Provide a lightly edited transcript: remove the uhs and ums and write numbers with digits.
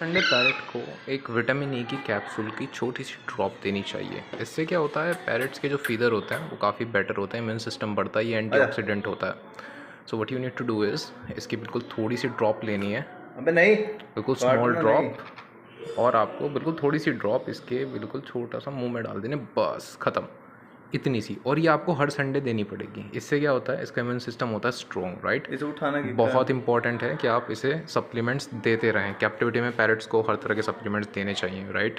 Sunday parrot को एक vitamin E की कैप्सूल की छोटी सी ड्रॉप देनी चाहिए। इससे क्या होता है, पैरेट्स के जो फीदर होते हैं वो काफ़ी बेटर होते हैं, इम्यून सिस्टम बढ़ता है, ये आजा। एंटीऑक्सीडेंट होता है। So what you need to do is, इसकी बिल्कुल थोड़ी सी ड्रॉप लेनी है, अबे नहीं, बिल्कुल स्मॉल काटना नहीं। ड्रॉप। और आपको बिल्कुल थोड़ी सी ड्रॉप इसके बिल्कुल छोटा सा मुंह में डाल देने, बस ख़त्म। इतनी सी, और ये आपको हर संडे देनी पड़ेगी। इससे क्या होता है, इसका इम्यून सिस्टम होता है स्ट्रॉन्ग, राइट। इसे उठाना कितना बहुत है? इंपॉर्टेंट है कि आप इसे सप्लीमेंट्स देते रहें। कैप्टिविटी में पैरेट्स को हर तरह के सप्लीमेंट्स देने चाहिए, राइट।